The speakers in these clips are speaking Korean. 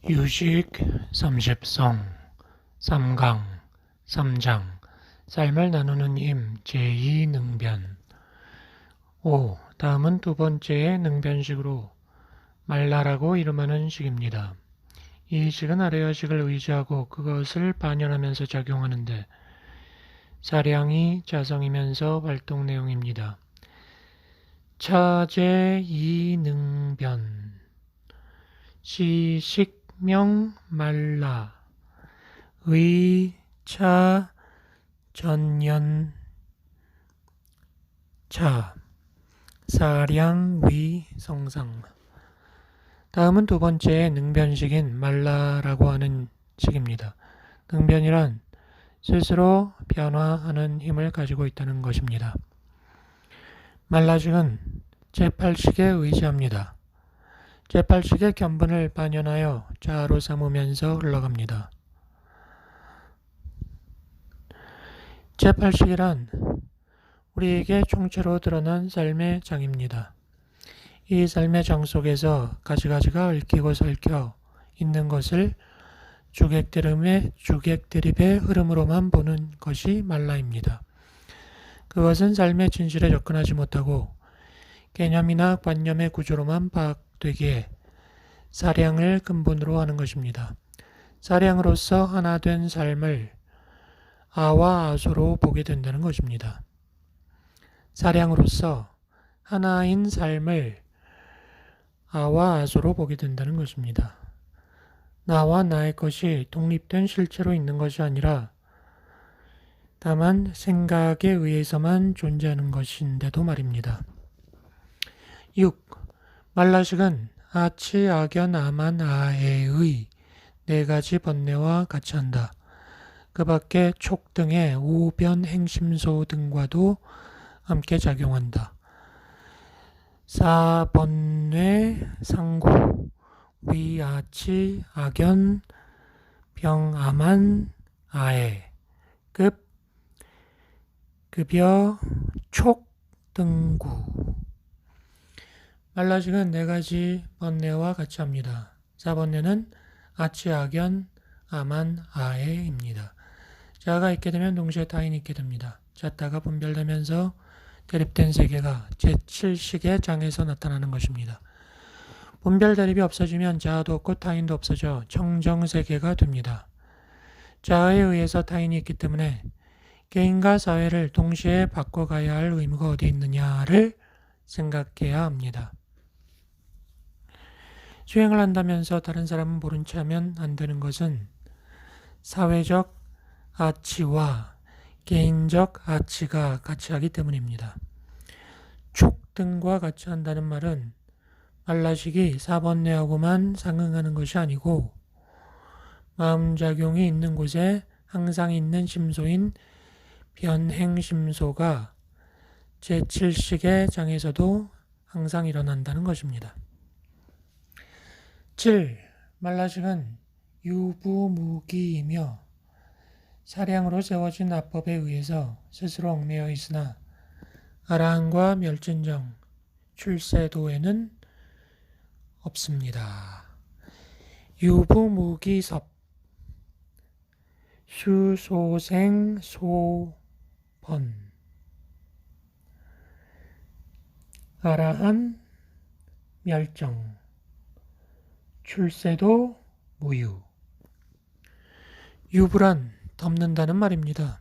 유식 삼십성 삼강 삼장 삶을 나누는 힘 제2능변 5. 다음은 두 번째의 능변식으로 말라라고 이름하는 식입니다. 이 식은 아래의 식을 의지하고 그것을 반영하면서 작용하는데 사량이 자성이면서 활동 내용입니다. 차제 2능변 시식명 말라 의차 전연차 사량위 성상. 다음은 두 번째 능변식인 말라라고 하는 식입니다. 능변이란 스스로 변화하는 힘을 가지고 있다는 것입니다. 말라식은 제8식에 의지합니다. 제8식의 견본을 반영하여 자아로 삼으면서 흘러갑니다. 제8식이란 우리에게 총체로 드러난 삶의 장입니다. 이 삶의 장 속에서 가지가지가 얽히고 설켜 있는 것을 주객드립의 흐름으로만 보는 것이 말라입니다. 그것은 삶의 진실에 접근하지 못하고 개념이나 관념의 구조로만 파악되기에 사량을 근본으로 하는 것입니다. 사량으로서 하나 된 삶을 아와 아소로 보게 된다는 것입니다. 사량으로서 하나인 삶을 아와 아소로 보게 된다는 것입니다. 나와 나의 것이 독립된 실체로 있는 것이 아니라 다만 생각에 의해서만 존재하는 것인데도 말입니다. 6. 말라식은 아치, 악연, 아만, 아에의 네 가지 번뇌와 같이 한다. 그 밖에 촉 등의 우변 행심소 등과도 함께 작용한다. 사번뇌 상고 위아치 악연 병아만 아에 급여 촉 등구. 말라식은 네 가지 번뇌와 같이 합니다. 사번뇌는 아치 악연 아만 아에입니다. 자아가 있게 되면 동시에 타인이 있게 됩니다. 잣다가 분별되면서 대립된 세계가 제7식의 장에서 나타나는 것입니다. 분별 대립이 없어지면 자아도 없고 타인도 없어져 청정세계가 됩니다. 자아에 의해서 타인이 있기 때문에 개인과 사회를 동시에 바꿔가야 할 의무가 어디 있느냐를 생각해야 합니다. 수행을 한다면서 다른 사람은 모른 채 하면 안 되는 것은 사회적 아치와 개인적 아치가 같이 하기 때문입니다. 촉 등과 같이 한다는 말은 말라식이 사번뇌하고만 상응하는 것이 아니고 마음작용이 있는 곳에 항상 있는 심소인 변행심소가 제7식의 장에서도 항상 일어난다는 것입니다. 7. 말라식은 유부무기이며 사량으로 세워진 압법에 의해서 스스로 얽매여 있으나 아라한과 멸진정, 출세도에는 없습니다. 유부무기섭 수소생 소번 아라한 멸정 출세도 무유. 유부란 덮는다는 말입니다.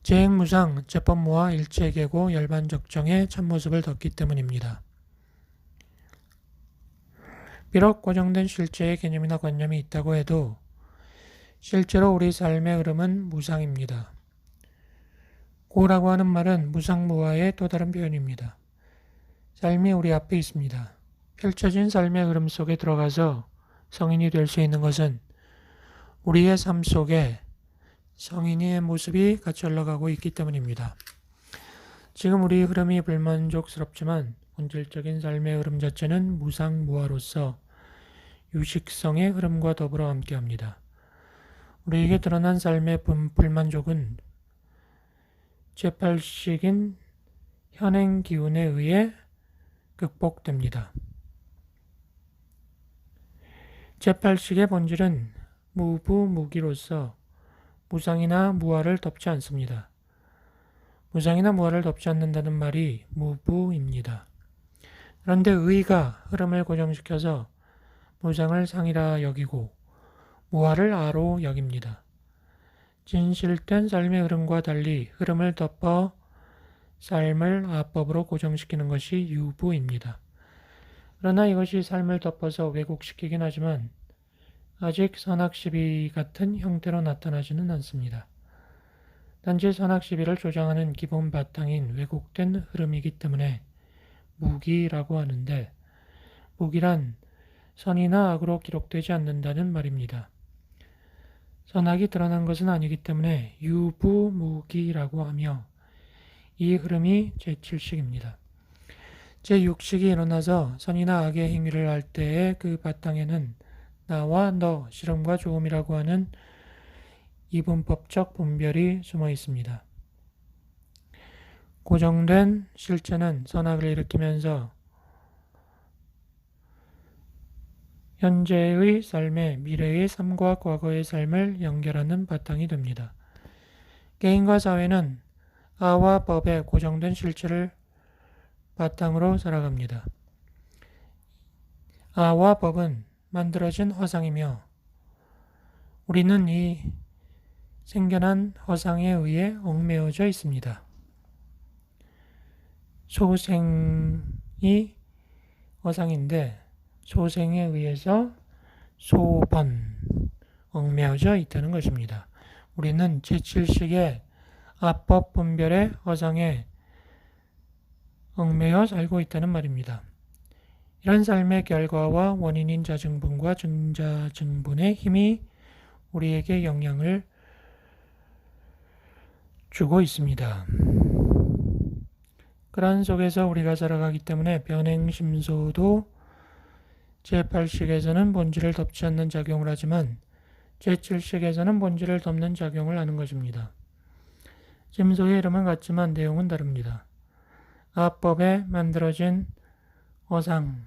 재행무상, 재법무와 일체계고 열반적정의 참모습을 덮기 때문입니다. 비록 고정된 실제의 개념이나 관념이 있다고 해도 실제로 우리 삶의 흐름은 무상입니다. 고라고 하는 말은 무상무화의 또 다른 표현입니다. 삶이 우리 앞에 있습니다. 펼쳐진 삶의 흐름 속에 들어가서 성인이 될 수 있는 것은 우리의 삶 속에 성인의 모습이 같이 흘러가고 있기 때문입니다. 지금 우리 흐름이 불만족스럽지만 본질적인 삶의 흐름 자체는 무상무화로서 유식성의 흐름과 더불어 함께합니다. 우리에게 드러난 삶의 불만족은 제8식인 현행기운에 의해 극복됩니다. 제8식의 본질은 무부무기로서 무상이나 무아를 덮지 않습니다. 무상이나 무아를 덮지 않는다는 말이 무부입니다. 그런데 의가 흐름을 고정시켜서 무상을 상이라 여기고 무아를 아로 여깁니다. 진실된 삶의 흐름과 달리 흐름을 덮어 삶을 아법으로 고정시키는 것이 유부입니다. 그러나 이것이 삶을 덮어서 왜곡시키긴 하지만 아직 선악시비 같은 형태로 나타나지는 않습니다. 단지 선악시비를 조장하는 기본 바탕인 왜곡된 흐름이기 때문에 무기라고 하는데, 무기란 선이나 악으로 기록되지 않는다는 말입니다. 선악이 드러난 것은 아니기 때문에 유부무기라고 하며, 이 흐름이 제7식입니다. 제6식이 일어나서 선이나 악의 행위를 할 때의 그 바탕에는 나와 너, 싫음과 좋음이라고 하는 이분법적 분별이 숨어 있습니다. 고정된 실체는 선악을 일으키면서 현재의 삶에 미래의 삶과 과거의 삶을 연결하는 바탕이 됩니다. 개인과 사회는 아와 법의 고정된 실체를 바탕으로 살아갑니다. 아와 법은 만들어진 허상이며 우리는 이 생겨난 허상에 의해 얽매여져 있습니다. 소생이 허상인데 소생에 의해서 소번, 얽매여져 있다는 것입니다. 우리는 제7식의 아법 분별의 허상에 얽매여 살고 있다는 말입니다. 이런 삶의 결과와 원인인 자증분과 증자증분의 힘이 우리에게 영향을 주고 있습니다. 그런 속에서 우리가 살아가기 때문에 변행심소도 제8식에서는 본질을 덮지 않는 작용을 하지만 제7식에서는 본질을 덮는 작용을 하는 것입니다. 심소의 이름은 같지만 내용은 다릅니다. 아법에 만들어진 허상,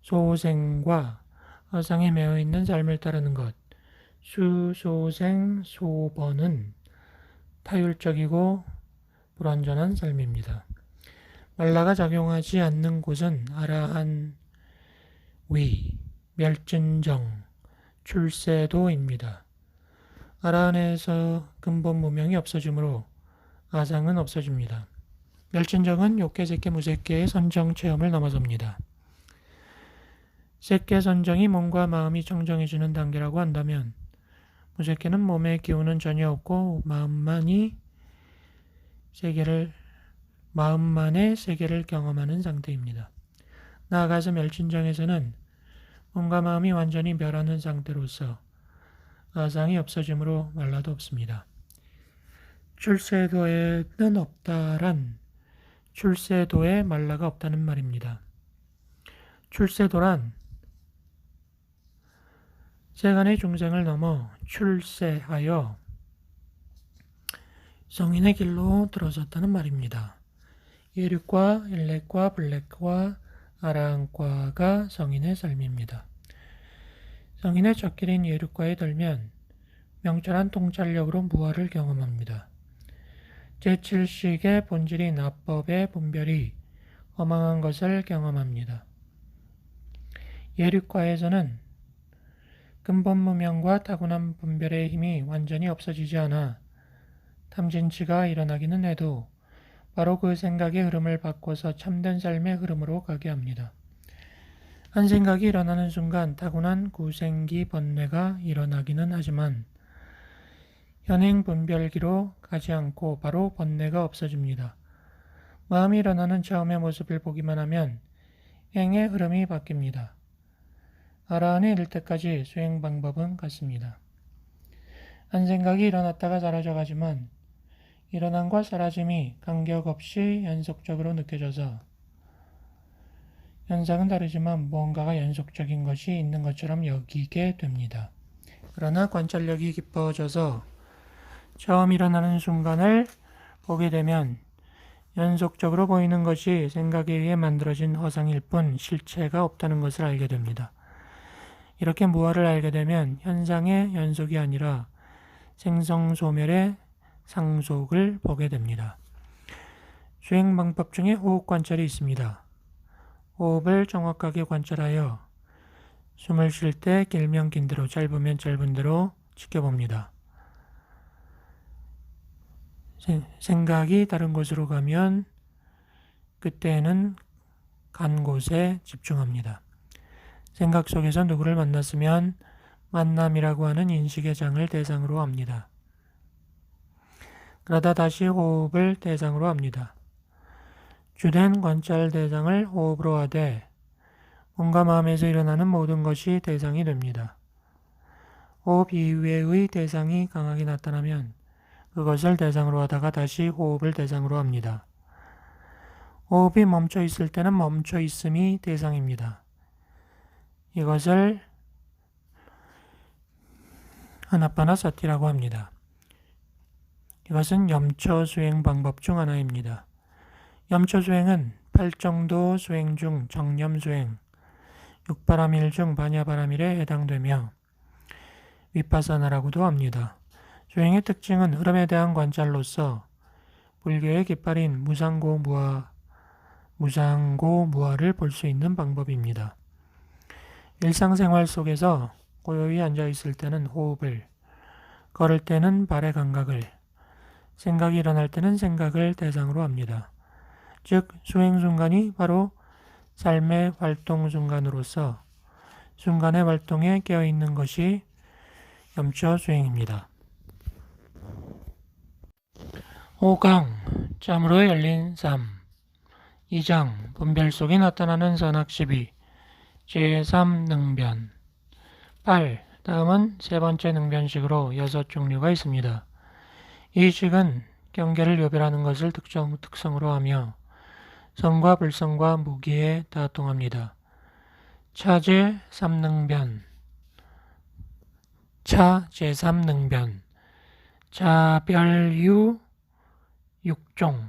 소생과 허상에 매여 있는 삶을 따르는 것, 수소생, 소번은 타율적이고 불완전한 삶입니다. 말라가 작용하지 않는 곳은 아라한 위, 멸진정, 출세도입니다. 아라한에서 근본 무명이 없어지므로 아상은 없어집니다. 멸진정은 욕계, 색계, 무색계의 선정 체험을 넘어섭니다. 색계 선정이 몸과 마음이 청정해지는 단계라고 한다면 무색계는 몸의 기운은 전혀 없고 마음만의 세계를 경험하는 상태입니다. 나아가서 멸진정에서는 몸과 마음이 완전히 멸하는 상태로서 아상이 없어지므로 말라도 없습니다. 출세도에는 없다란 출세도에 말라가 없다는 말입니다. 출세도란 세간의 중생을 넘어 출세하여 성인의 길로 들어섰다는 말입니다. 예륙과 일렉과 블랙과 아라한과가 성인의 삶입니다. 성인의 첫 길인 예륙과에 들면 명철한 통찰력으로 무아를 경험합니다. 제7식의 본질인 아법의 분별이 허망한 것을 경험합니다. 예륙과에서는 근본 무명과 타고난 분별의 힘이 완전히 없어지지 않아 탐진치가 일어나기는 해도 바로 그 생각의 흐름을 바꿔서 참된 삶의 흐름으로 가게 합니다. 한 생각이 일어나는 순간 타고난 구생기 번뇌가 일어나기는 하지만 현행 분별기로 가지 않고 바로 번뇌가 없어집니다. 마음이 일어나는 처음의 모습을 보기만 하면 행의 흐름이 바뀝니다. 아라한에 이를 때까지 수행 방법은 같습니다. 한 생각이 일어났다가 사라져가지만 일어남과 사라짐이 간격 없이 연속적으로 느껴져서 현상은 다르지만 무언가가 연속적인 것이 있는 것처럼 여기게 됩니다. 그러나 관찰력이 깊어져서 처음 일어나는 순간을 보게 되면 연속적으로 보이는 것이 생각에 의해 만들어진 허상일 뿐 실체가 없다는 것을 알게 됩니다. 이렇게 무아를 알게 되면 현상의 연속이 아니라 생성소멸의 상속을 보게 됩니다. 수행 방법 중에 호흡 관찰이 있습니다. 호흡을 정확하게 관찰하여 숨을 쉴 때 길면 긴 대로, 짧으면 짧은 대로 지켜봅니다. 생각이 다른 곳으로 가면 그때는 간 곳에 집중합니다. 생각 속에서 누구를 만났으면 만남이라고 하는 인식의 장을 대상으로 합니다. 그러다 다시 호흡을 대상으로 합니다. 주된 관찰 대상을 호흡으로 하되 몸과 마음에서 일어나는 모든 것이 대상이 됩니다. 호흡 이외의 대상이 강하게 나타나면 그것을 대상으로 하다가 다시 호흡을 대상으로 합니다. 호흡이 멈춰 있을 때는 멈춰 있음이 대상입니다. 이것을 아나파나사티라고 합니다. 이것은 염처 수행 방법 중 하나입니다. 염처 수행은 8정도 수행 중 정념 수행, 6바람일 중 반야바람일에 해당되며 위파사나라고도 합니다. 수행의 특징은 흐름에 대한 관찰로서 불교의 깃발인 무상고무아를 볼 수 있는 방법입니다. 일상생활 속에서 고요히 앉아있을 때는 호흡을, 걸을 때는 발의 감각을, 생각이 일어날 때는 생각을 대상으로 합니다. 즉 수행 순간이 바로 삶의 활동 순간으로서 순간의 활동에 깨어있는 것이 염처 수행입니다. 5강 짬으로 열린 삶 2장 분별 속에 나타나는 선악시비 제3능변 8. 다음은 세 번째 능변식으로 6종류가 있습니다. 이 식은 경계를 요별하는 것을 특성으로 하며 성과 불성과 무기에 다통합니다. 차 제3능변 자별유 6종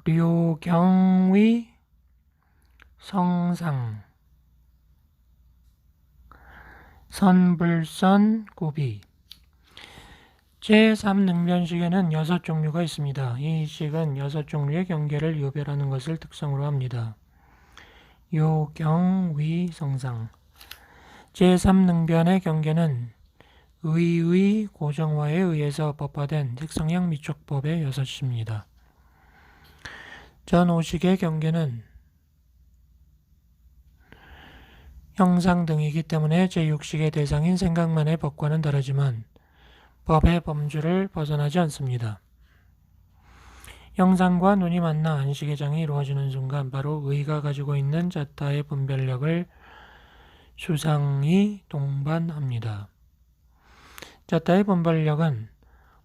류경위 성상 선불선 구비 제3능변식에는 6종류가 있습니다. 이 식은 6종류의 경계를 요별하는 것을 특성으로 합니다. 요경위 성상 제3능변의 경계는 의의 고정화에 의해서 법화된 색성향 미촉법의 6입니다. 전 5식의 경계는 형상 등이기 때문에 제6식의 대상인 생각만의 법과는 다르지만 법의 범주를 벗어나지 않습니다. 형상과 눈이 만나 안식의 장이 이루어지는 순간 바로 의가 가지고 있는 자타의 분별력을 수상이 동반합니다. 자타의 분별력은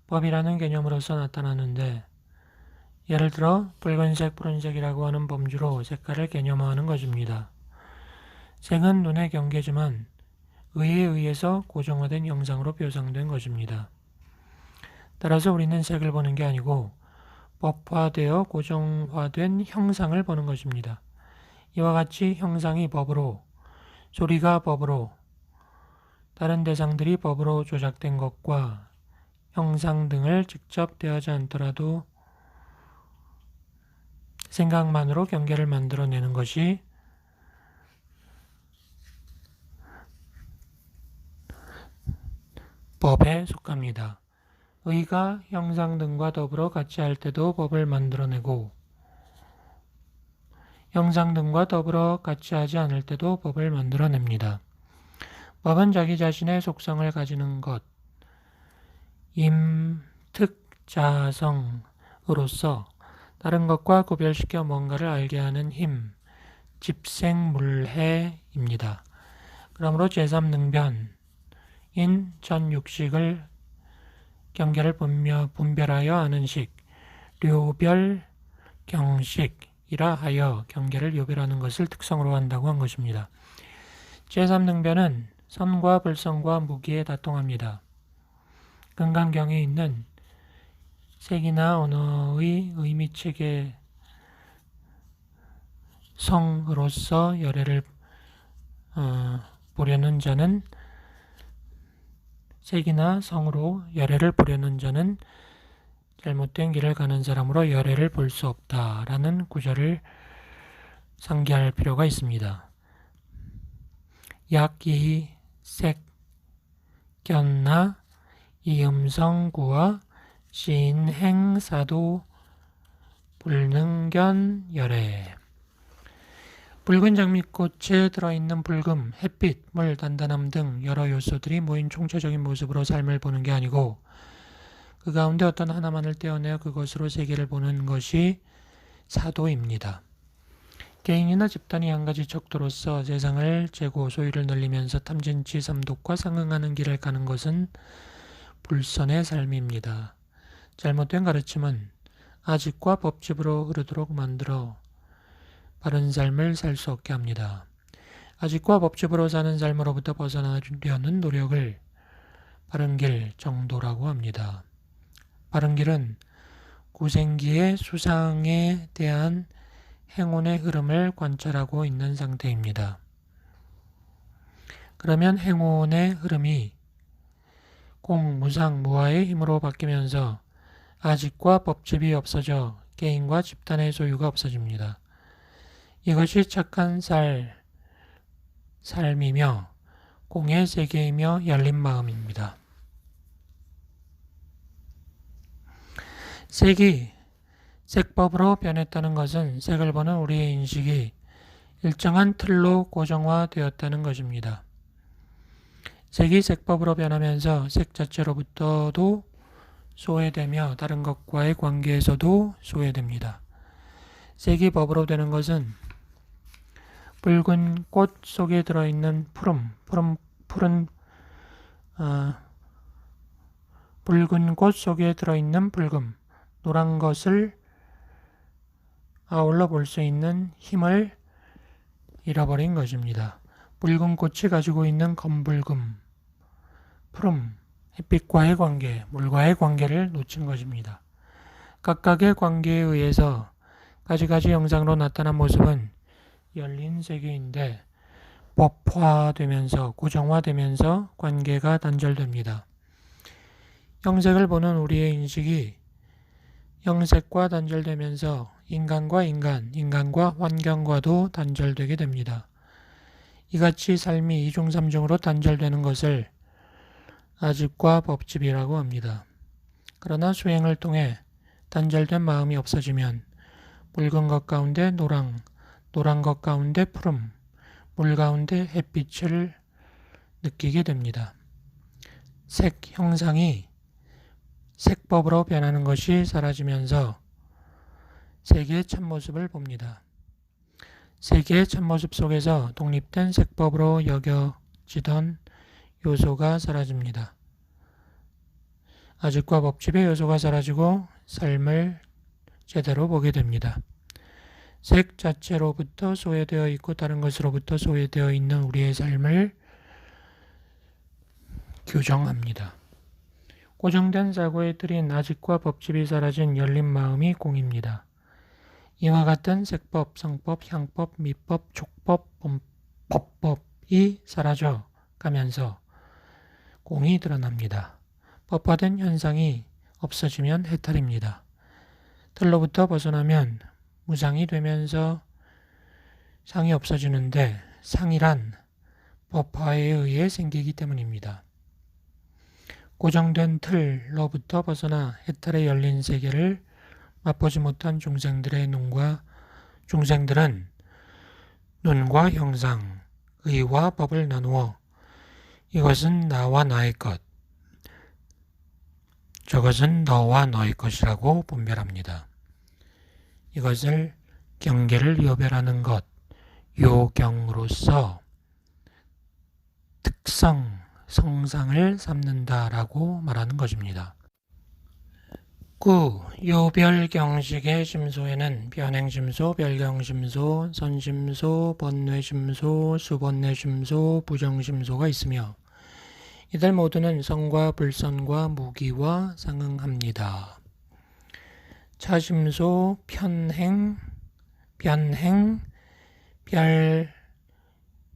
법이라는 개념으로서 나타나는데 예를 들어 붉은색, 푸른색이라고 하는 범주로 색깔을 개념화하는 것입니다. 색은 눈의 경계지만 의에 의해서 고정화된 형상으로 표상된 것입니다. 따라서 우리는 색을 보는 게 아니고 법화되어 고정화된 형상을 보는 것입니다. 이와 같이 형상이 법으로, 소리가 법으로, 다른 대상들이 법으로 조작된 것과 형상 등을 직접 대하지 않더라도 생각만으로 경계를 만들어내는 것이 법에 속합니다. 의가 형상 등과 더불어 같이 할 때도 법을 만들어내고 형상 등과 더불어 같이 하지 않을 때도 법을 만들어냅니다. 법은 자기 자신의 속성을 가지는 것, 임특자성으로서 다른 것과 구별시켜 뭔가를 알게 하는 힘, 집생물해입니다. 그러므로 제3능변인 전6식을 경계를 분별하여 아는 식, 료별경식이라 하여 경계를 요별하는 것을 특성으로 한다고 한 것입니다. 제3능변은 선과 불성과 무기에 다통합니다. 금강경에 있는 색이나 언어의 의미책의 성으로서 열애를 보려는 자는 색이나 성으로 열애를 보려는 자는 잘못된 길을 가는 사람으로 열애를 볼 수 없다라는 구절을 상기할 필요가 있습니다. 약이 색 견나 이음성구와 신행사도 불능견 열애. 붉은 장미꽃에 들어있는 붉음, 햇빛, 물, 단단함 등 여러 요소들이 모인 총체적인 모습으로 삶을 보는 게 아니고 그 가운데 어떤 하나만을 떼어내어 그것으로 세계를 보는 것이 사도입니다. 개인이나 집단이 한 가지 척도로서 세상을 재고 소유를 늘리면서 탐진치 삼독과 상응하는 길을 가는 것은 불선의 삶입니다. 잘못된 가르침은 아집과 법집으로 흐르도록 만들어 바른 삶을 살 수 없게 합니다. 아집과 법집으로 사는 삶으로부터 벗어나려는 노력을 바른 길 정도라고 합니다. 바른 길은 구생기의 수상에 대한 행운의 흐름을 관찰하고 있는 상태입니다. 그러면 행운의 흐름이 공, 무상, 무아의 힘으로 바뀌면서 아집과 법집이 없어져 개인과 집단의 소유가 없어집니다. 이것이 착한 삶이며 공의 세계이며 열린 마음입니다. 색이 색법으로 변했다는 것은 색을 보는 우리의 인식이 일정한 틀로 고정화되었다는 것입니다. 색이 색법으로 변하면서 색 자체로부터도 소외되며 다른 것과의 관계에서도 소외됩니다. 색이 법으로 되는 것은 붉은 꽃 속에 들어있는 붉은 꽃 속에 들어있는 붉음, 노란 것을 아울러 볼 수 있는 힘을 잃어버린 것입니다. 붉은 꽃이 가지고 있는 검붉음, 푸름, 햇빛과의 관계, 물과의 관계를 놓친 것입니다. 각각의 관계에 의해서 가지가지 형상으로 나타난 모습은 열린 세계인데 법화되면서 고정화되면서 관계가 단절됩니다. 형색을 보는 우리의 인식이 형색과 단절되면서 인간과 인간, 인간과 환경과도 단절되게 됩니다. 이같이 삶이 이중삼중으로 단절되는 것을 아집과 법집이라고 합니다. 그러나 수행을 통해 단절된 마음이 없어지면 붉은 것 가운데 노랑 것 가운데 푸름, 물 가운데 햇빛을 느끼게 됩니다. 색 형상이 색법으로 변하는 것이 사라지면서 세계의 참모습을 봅니다. 세계의 참모습 속에서 독립된 색법으로 여겨지던 요소가 사라집니다. 아집과 법집의 요소가 사라지고 삶을 제대로 보게 됩니다. 색 자체로부터 소외되어 있고 다른 것으로부터 소외되어 있는 우리의 삶을 규정합니다. 고정된 사고의 틀인 아집과 법집이 사라진 열린 마음이 공입니다. 이와 같은 색법, 성법, 향법, 미법, 촉법, 법법이 사라져 가면서 공이 드러납니다. 법화된 현상이 없어지면 해탈입니다. 틀로부터 벗어나면 무상이 되면서 상이 없어지는데 상이란 법화에 의해 생기기 때문입니다. 고정된 틀로부터 벗어나 해탈에 열린 세계를 맛보지 못한 중생들은 눈과 형상, 의와 법을 나누어 이것은 나와 나의 것, 저것은 너와 너의 것이라고 분별합니다. 이것을 경계를 요별하는 것, 요경으로서 특성, 성상을 삼는다라고 말하는 것입니다. 요별경식의 심소에는 변행심소, 별경심소, 선심소, 번뇌심소, 수번뇌심소, 부정심소가 있으며 이들 모두는 선과 불선과 무기와 상응합니다. 차심소, 변행,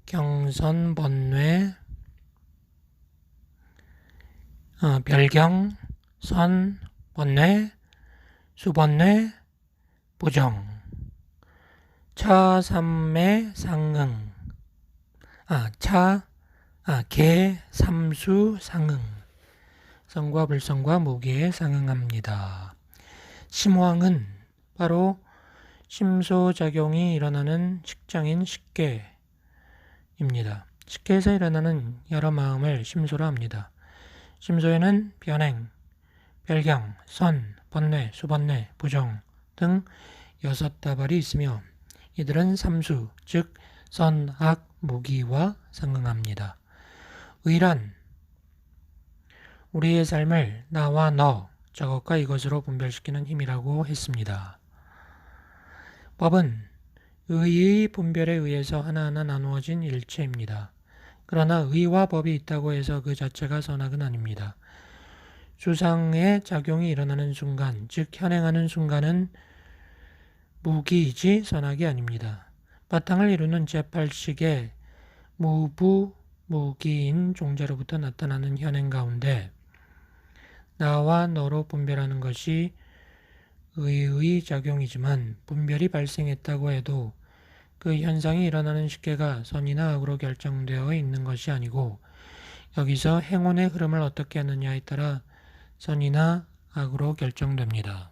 경선, 번뇌, 별경, 선, 번뇌, 수번뇌, 부정, 차삼매 상응, 개, 삼수, 상응, 성과 불성과 무기에 상응합니다. 심황은 바로 심소작용이 일어나는 식장인 식계입니다. 식계에서 일어나는 여러 마음을 심소로 합니다. 심소에는 변행, 별경, 선, 번뇌, 수번뇌, 부정 등 6다발이 있으며 이들은 삼수, 즉 선, 악, 무기와 상응합니다. 의란 우리의 삶을 나와 너, 저것과 이것으로 분별시키는 힘이라고 했습니다. 법은 의의 분별에 의해서 하나하나 나누어진 일체입니다. 그러나 의와 법이 있다고 해서 그 자체가 선악은 아닙니다. 수상의 작용이 일어나는 순간, 즉 현행하는 순간은 무기이지 선악이 아닙니다. 바탕을 이루는 제8식의 무부, 무기인 종자로부터 나타나는 현행 가운데 나와 너로 분별하는 것이 의의 작용이지만 분별이 발생했다고 해도 그 현상이 일어나는 식계가 선이나 악으로 결정되어 있는 것이 아니고 여기서 행운의 흐름을 어떻게 하느냐에 따라 선이나 악으로 결정됩니다.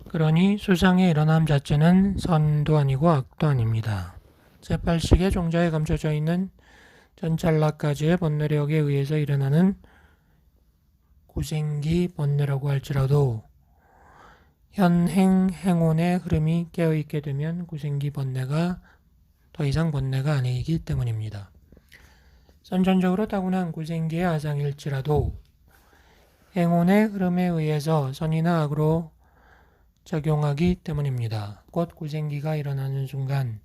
그러니 수상의 일어남 자체는 선도 아니고 악도 아닙니다. 제8식의 종자에 감춰져 있는 전찰나까지의 번뇌력에 의해서 일어나는 구생기 번뇌라고 할지라도 현행 행운의 흐름이 깨어있게 되면 구생기 번뇌가 더 이상 번뇌가 아니기 때문입니다. 선천적으로 타고난 구생기의 아상일지라도 행운의 흐름에 의해서 선이나 악으로 작용하기 때문입니다. 곧 구생기가 일어나는 순간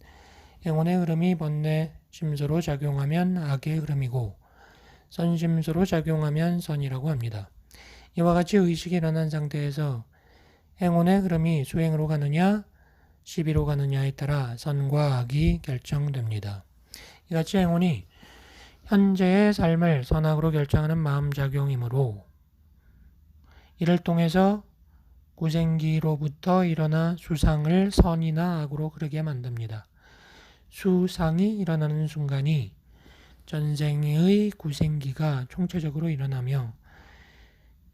행운의 흐름이 번뇌 심소로 작용하면 악의 흐름이고 선심소로 작용하면 선이라고 합니다. 이와 같이 의식이 일어난 상태에서 행운의 흐름이 수행으로 가느냐 시비로 가느냐에 따라 선과 악이 결정됩니다. 이같이 행운이 현재의 삶을 선악으로 결정하는 마음작용이므로 이를 통해서 구생기로부터 일어나 수상을 선이나 악으로 흐르게 만듭니다. 수상이 일어나는 순간이 전생의 구생기가 총체적으로 일어나며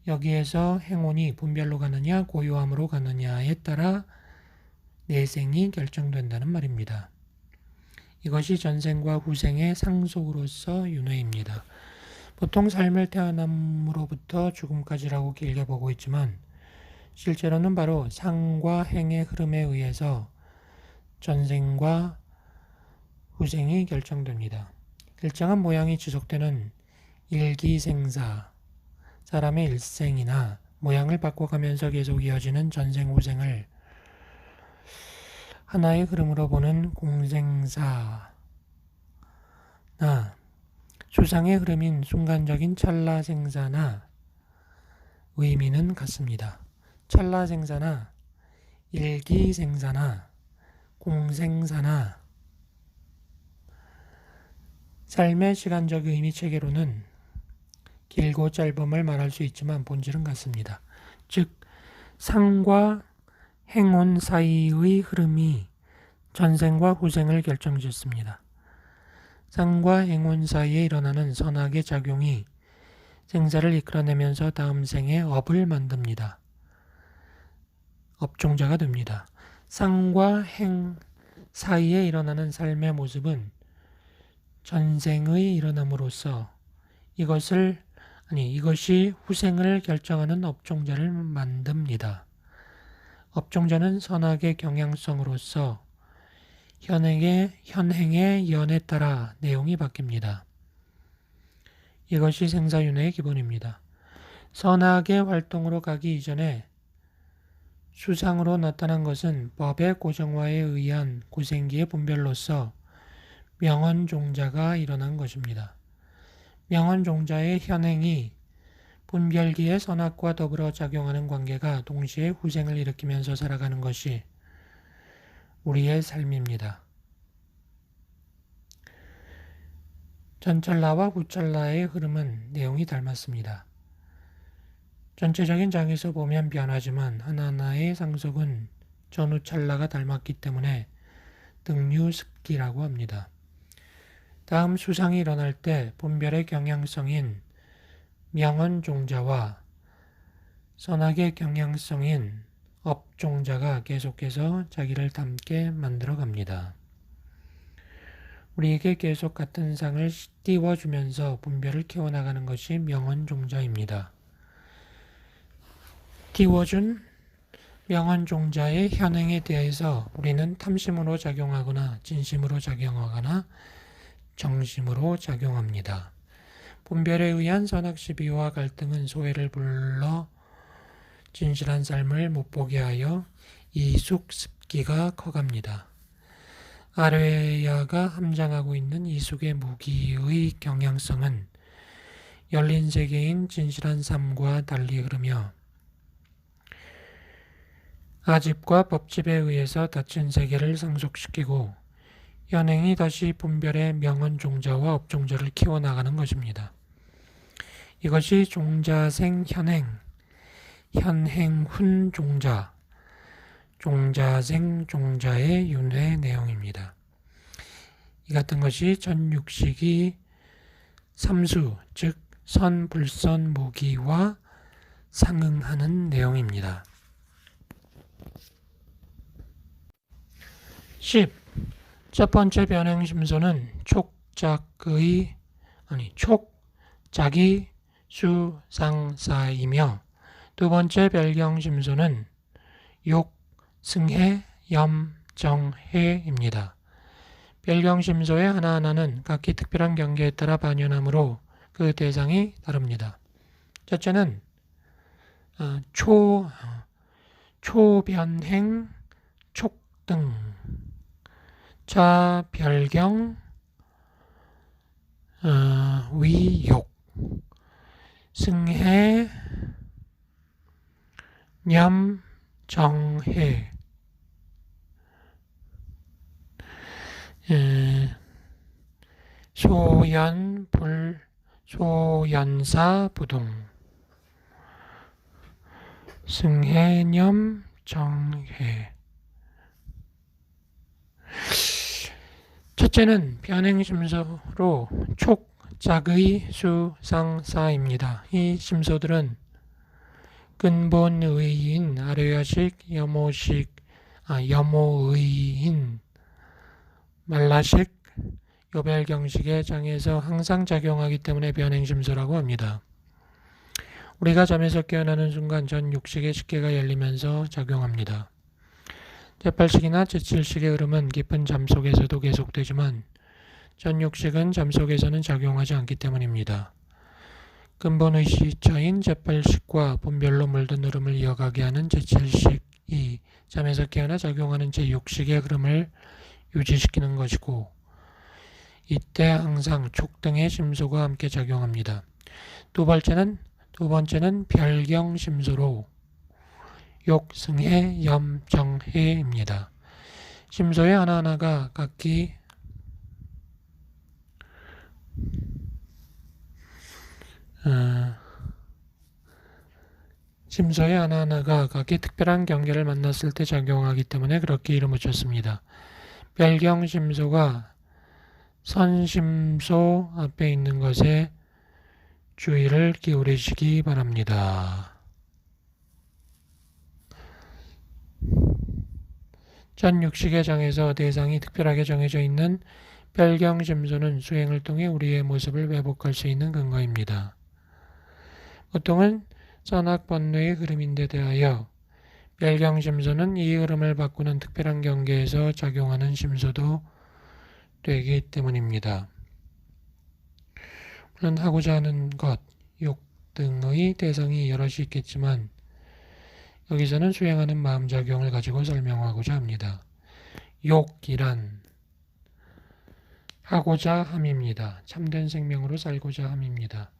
여기에서 행운이 분별로 가느냐 고요함으로 가느냐에 따라 내생이 결정된다는 말입니다. 이것이 전생과 후생의 상속으로서 윤회입니다. 보통 삶을 태어남으로부터 죽음까지라고 길게 보고 있지만 실제로는 바로 상과 행의 흐름에 의해서 전생과 후생이 결정됩니다. 일정한 모양이 지속되는 일기생사, 사람의 일생이나 모양을 바꿔가면서 계속 이어지는 전생 후생을 하나의 흐름으로 보는 공생사나 수상의 흐름인 순간적인 찰나생사나 의미는 같습니다. 찰나생사나 일기생사나 공생사나 삶의 시간적 의미 체계로는 길고 짧음을 말할 수 있지만 본질은 같습니다. 즉 상과 행운 사이의 흐름이 전생과 후생을 결정짓습니다. 상과 행운 사이에 일어나는 선악의 작용이 생사를 이끌어내면서 다음 생에 업을 만듭니다. 업종자가 됩니다. 상과 행 사이에 일어나는 삶의 모습은 전생의 일어남으로써 이것이 후생을 결정하는 업종자를 만듭니다. 업종자는 선악의 경향성으로서 현행의 연에 따라 내용이 바뀝니다. 이것이 생사윤회의 기본입니다. 선악의 활동으로 가기 이전에 수상으로 나타난 것은 법의 고정화에 의한 구생기의 분별로서 명언종자가 일어난 것입니다. 명언종자의 현행이 분별기의 선악과 더불어 작용하는 관계가 동시에 후생을 일으키면서 살아가는 것이 우리의 삶입니다. 전찰나와 후찰나의 흐름은 내용이 닮았습니다. 전체적인 장에서 보면 변하지만 하나하나의 상속은 전후찰나가 닮았기 때문에 등류습기라고 합니다. 다음 수상이 일어날 때 분별의 경향성인 명언종자와 선악의 경향성인 업종자가 계속해서 자기를 닮게 만들어 갑니다. 우리에게 계속 같은 상을 띄워주면서 분별을 키워나가는 것이 명언종자입니다. 띄워준 명언종자의 현행에 대해서 우리는 탐심으로 작용하거나 진심으로 작용하거나 정심으로 작용합니다. 분별에 의한 선악시비와 갈등은 소외를 불러 진실한 삶을 못 보게 하여 이숙습기가 커갑니다. 아뢰야가 함장하고 있는 이숙의 무기의 경향성은 열린 세계인 진실한 삶과 달리 흐르며 아집과 법집에 의해서 닫힌 세계를 상속시키고 현행이 다시 분별의 명언종자와 업종자를 키워나가는 것입니다. 이것이 종자생 현행, 현행훈 종자, 종자생 종자의 윤회 내용입니다. 이 같은 것이 전육식이 삼수, 즉 선불선 무기와 상응하는 내용입니다. 10. 첫 번째 변행심소는 촉작이 수상사이며 두 번째 별경심소는 욕, 승해, 염, 정해입니다. 별경심소의 하나하나는 각기 특별한 경계에 따라 반연하므로 그 대상이 다릅니다. 첫째는 초변행, 촉등, 차별경, 위욕, 승해, 념, 정해, 소연사, 부동, 승해, 념, 정해. 첫째는 변행심소로 촉작의 수상사입니다. 이 심소들은 근본의인 아뢰야식, 염호의인 말라식, 요별경식의 장에서 항상 작용하기 때문에 변행심소라고 합니다. 우리가 잠에서 깨어나는 순간 전 육식의 식계가 열리면서 작용합니다. 제8식이나 제7식의 흐름은 깊은 잠 속에서도 계속되지만 전 육식은 잠 속에서는 작용하지 않기 때문입니다. 근본의 시처인 제8식과 분별로 물든 흐름을 이어가게 하는 제7식이 잠에서 깨어나 작용하는 제6식의 흐름을 유지시키는 것이고 이때 항상 촉등의 심소가 함께 작용합니다. 두 번째는 별경심소로 욕, 승해, 염, 정해입니다. 심소의 하나하나가 각기 특별한 경계를 만났을 때 작용하기 때문에 그렇게 이름을 줬습니다. 별경심소가 선심소 앞에 있는 것에 주의를 기울이시기 바랍니다. 전 육식의 장에서 대상이 특별하게 정해져 있는 별경심소는 수행을 통해 우리의 모습을 회복할 수 있는 근거입니다. 보통은 선악번뇌의 흐름인데 대하여 별경심소는 이 흐름을 바꾸는 특별한 경계에서 작용하는 심소도 되기 때문입니다. 물론 하고자 하는 것, 욕 등의 대상이 여럿이 있겠지만 여기서는 수행하는 마음작용을 가지고 설명하고자 합니다. 욕이란 하고자 함입니다. 참된 생명으로 살고자 함입니다.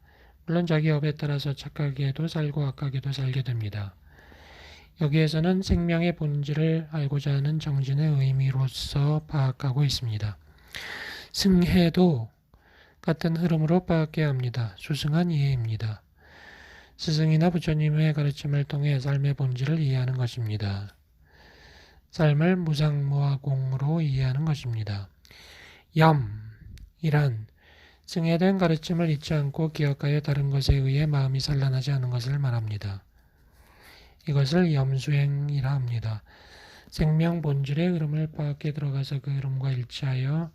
물론 자기 업에 따라서 착하게도 살고 악하게도 살게 됩니다. 여기에서는 생명의 본질을 알고자 하는 정신의 의미로서 파악하고 있습니다. 승해도 같은 흐름으로 파악해야 합니다. 수승한 이해입니다. 스승이나 부처님의 가르침을 통해 삶의 본질을 이해하는 것입니다. 삶을 무상무화공으로 이해하는 것입니다. 염이란 승해된 가르침을 잊지 않고 기억하여 다른 것에 의해 마음이 산란하지 않은 것을 말합니다. 이것을 염수행이라 합니다. 생명 본질의 흐름을 파악해 들어가서 그 흐름과 일치하여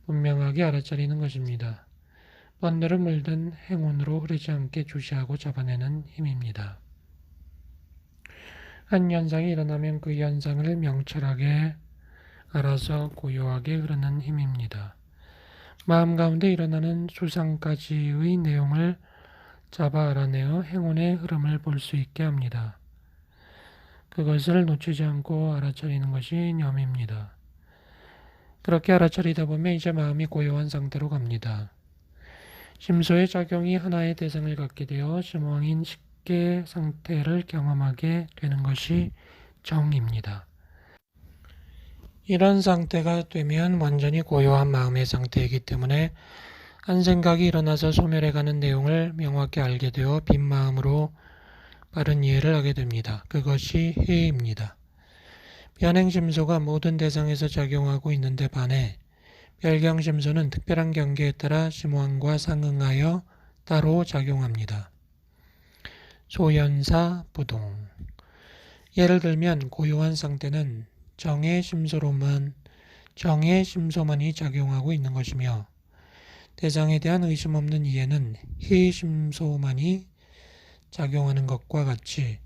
분명하게 알아차리는 것입니다. 번뇌로 물든 행운으로 흐르지 않게 주시하고 잡아내는 힘입니다. 한 현상이 일어나면 그 현상을 명철하게 알아서 고요하게 흐르는 힘입니다. 마음 가운데 일어나는 수상까지의 내용을 잡아 알아내어 행운의 흐름을 볼 수 있게 합니다. 그것을 놓치지 않고 알아차리는 것이 염입니다. 그렇게 알아차리다 보면 이제 마음이 고요한 상태로 갑니다. 심소의 작용이 하나의 대상을 갖게 되어 심왕인 식계 상태를 경험하게 되는 것이 정입니다. 이런 상태가 되면 완전히 고요한 마음의 상태이기 때문에 한 생각이 일어나서 소멸해가는 내용을 명확히 알게 되어 빈 마음으로 바른 이해를 하게 됩니다. 그것이 해입니다. 변행심소가 모든 대상에서 작용하고 있는데 반해 별경심소는 특별한 경계에 따라 심왕과 상응하여 따로 작용합니다. 소연사 부동. 예를 들면 고요한 상태는 정의 심소만이 작용하고 있는 것이며 대상에 대한 의심 없는 이해는 희심소만이 작용하는 것과 같이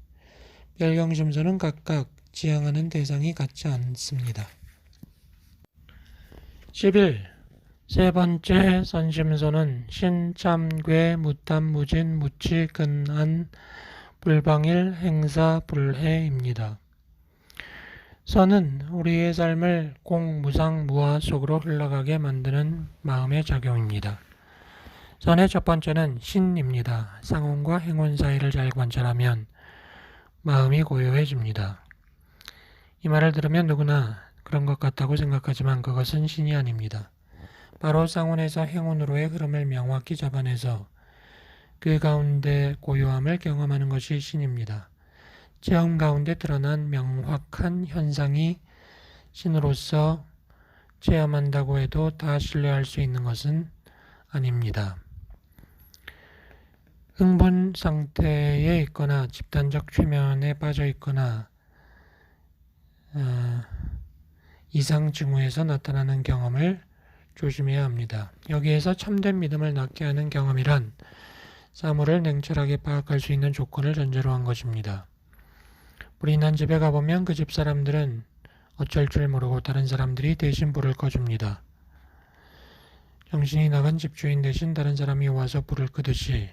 별경심소는 각각 지향하는 대상이 같지 않습니다. 11. 세 번째 선심소는 신참괴 무탐무진 무치근안 불방일 행사불해입니다. 선은 우리의 삶을 공무상무화 속으로 흘러가게 만드는 마음의 작용입니다. 선의 첫 번째는 신입니다. 상온과 행운 사이를 잘 관찰하면 마음이 고요해집니다. 이 말을 들으면 누구나 그런 것 같다고 생각하지만 그것은 신이 아닙니다. 바로 상온에서 행운으로의 흐름을 명확히 잡아내서 그 가운데 고요함을 경험하는 것이 신입니다. 체험 가운데 드러난 명확한 현상이 신으로서 체험한다고 해도 다 신뢰할 수 있는 것은 아닙니다. 흥분 상태에 있거나 집단적 최면에 빠져 있거나 이상 징후에서 나타나는 경험을 조심해야 합니다. 여기에서 참된 믿음을 낳게 하는 경험이란 사물을 냉철하게 파악할 수 있는 조건을 전제로 한 것입니다. 불이 난 집에 가보면 그 집 사람들은 어쩔 줄 모르고 다른 사람들이 대신 불을 꺼줍니다. 정신이 나간 집주인 대신 다른 사람이 와서 불을 끄듯이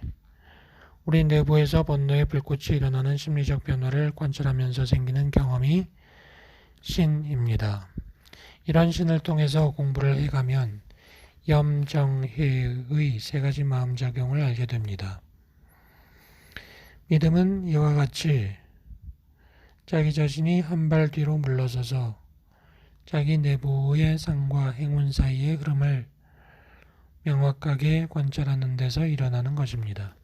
우리 내부에서 번뇌의 불꽃이 일어나는 심리적 변화를 관찰하면서 생기는 경험이 신입니다. 이런 신을 통해서 공부를 해가면 염정해의 세 가지 마음작용을 알게 됩니다. 믿음은 이와 같이 자기 자신이 한 발 뒤로 물러서서 자기 내부의 상과 행운 사이의 흐름을 명확하게 관찰하는 데서 일어나는 것입니다.